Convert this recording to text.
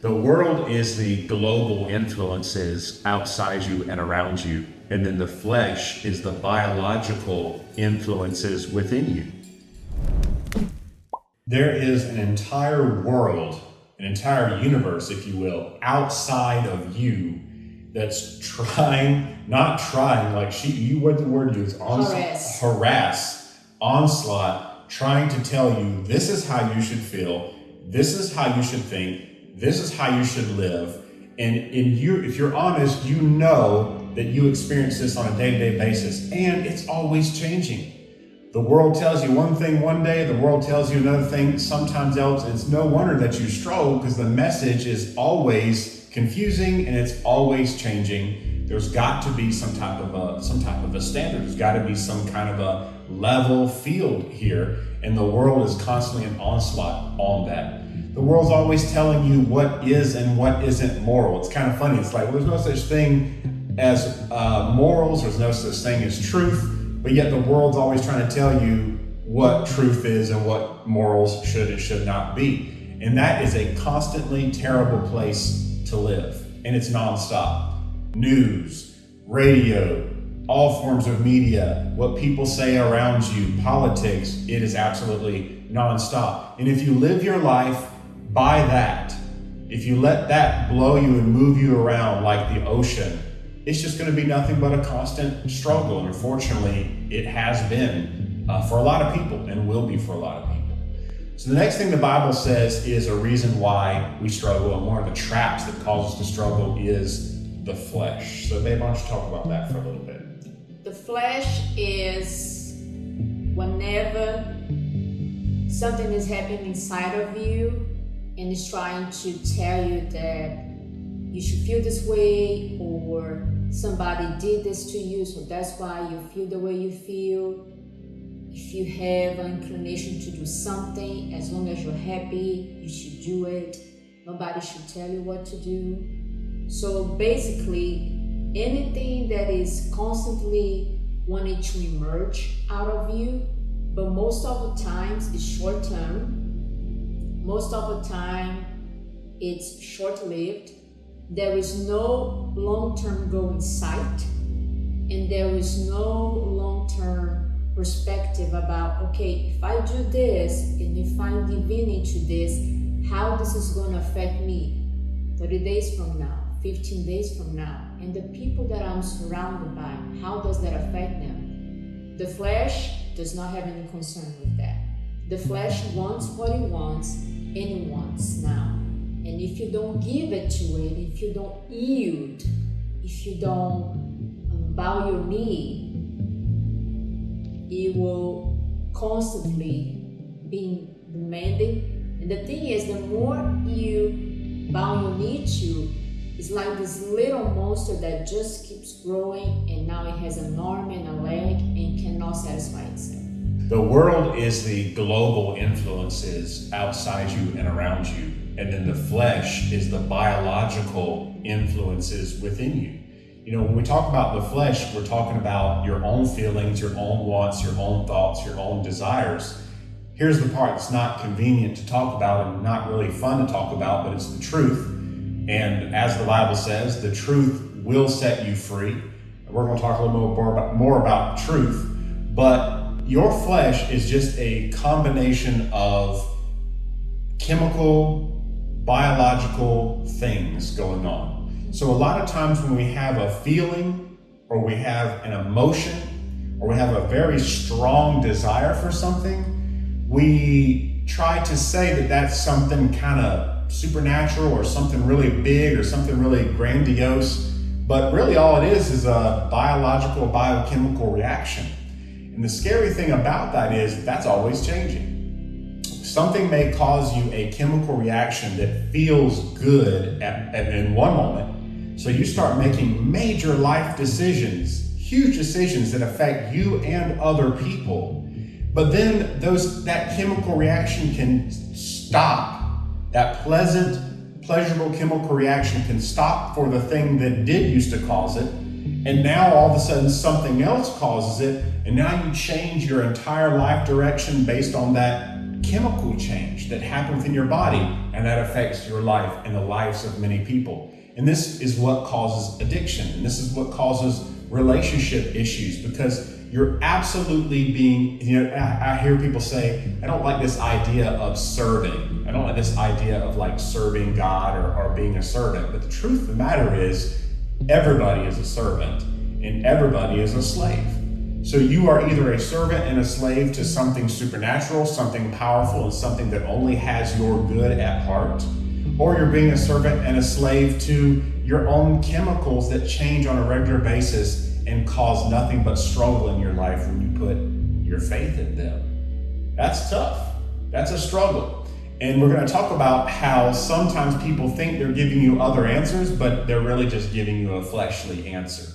The world is the global influences outside you and around you, and then the flesh is the biological influences within you. There is an entire world, an entire universe, if you will, outside of you that's not trying, like what the word is, harass, onslaught, trying to tell you this is how you should feel, this is how you should think, this is how you should live. And if you're honest, you know that you experience this on a day-to-day basis, and it's always changing. The world tells you one thing one day, the world tells you another thing sometimes else. It's no wonder that you struggle, because the message is always confusing and it's always changing. There's got to be some type of a standard. There's got to be some kind of a level field here, and the world is constantly an onslaught on that. The world's always telling you what is and what isn't moral. It's kind of funny. It's like, well, there's no such thing as morals. There's no such thing as truth. But yet the world's always trying to tell you what truth is and what morals should and should not be. And that is a constantly terrible place to live. And it's nonstop. News, radio, all forms of media, what people say around you, politics, it is absolutely nonstop. And if you live your life by that, if you let that blow you and move you around like the ocean, it's just going to be nothing but a constant struggle. And unfortunately, it has been for a lot of people and will be for a lot of people. So the next thing the Bible says is a reason why we struggle, and one of the traps that cause us to struggle is the flesh. So babe, why don't you talk about that for a little bit? The flesh is whenever something is happening inside of you and is trying to tell you that you should feel this way, or somebody did this to you, so that's why you feel the way you feel. If you have an inclination to do something, as long as you're happy, you should do it. Nobody should tell you what to do. So basically, anything that is constantly wanting to emerge out of you, but most of the times it's short term. Most of the time it's short-lived. There is no long-term goal in sight, and there is no long-term perspective about, okay, if I do this and if I give in to this, how this is going to affect me 30 days from now, 15 days from now, and the people that I'm surrounded by, how does that affect them? The flesh does not have any concern with that. The flesh wants what it wants, and it wants now. And if you don't give it to it, if you don't yield, if you don't bow your knee, it will constantly be demanding. And the thing is, the more you bow your knee to, it's like this little monster that just keeps growing, and now it has an arm and a leg and cannot satisfy itself. The world is the global influences outside you and around you. And then the flesh is the biological influences within you. You know, when we talk about the flesh, we're talking about your own feelings, your own wants, your own thoughts, your own desires. Here's the part that's not convenient to talk about and not really fun to talk about, but it's the truth. And as the Bible says, the truth will set you free. We're going to talk a little more about truth, but your flesh is just a combination of chemical, biological things going on. So a lot of times when we have a feeling, or we have an emotion, or we have a very strong desire for something, we try to say that that's something kind of supernatural or something really big or something really grandiose, but really all it is a biological, biochemical reaction. And the scary thing about that is that's always changing. Something may cause you a chemical reaction that feels good in one moment. So you start making major life decisions, huge decisions that affect you and other people. But then that chemical reaction can stop. That pleasurable chemical reaction can stop for the thing that did used to cause it. And now all of a sudden something else causes it. And now you change your entire life direction based on that chemical change that happens within your body, and that affects your life and the lives of many people. And this is what causes addiction, and this is what causes relationship issues, because you're absolutely being, I hear people say, I don't like this idea of serving. I don't like this idea of like serving God or being a servant. But the truth of the matter is, everybody is a servant and everybody is a slave. So you are either a servant and a slave to something supernatural, something powerful, and something that only has your good at heart, or you're being a servant and a slave to your own chemicals that change on a regular basis and cause nothing but struggle in your life when you put your faith in them. That's tough. That's a struggle. And we're going to talk about how sometimes people think they're giving you other answers, but they're really just giving you a fleshly answer.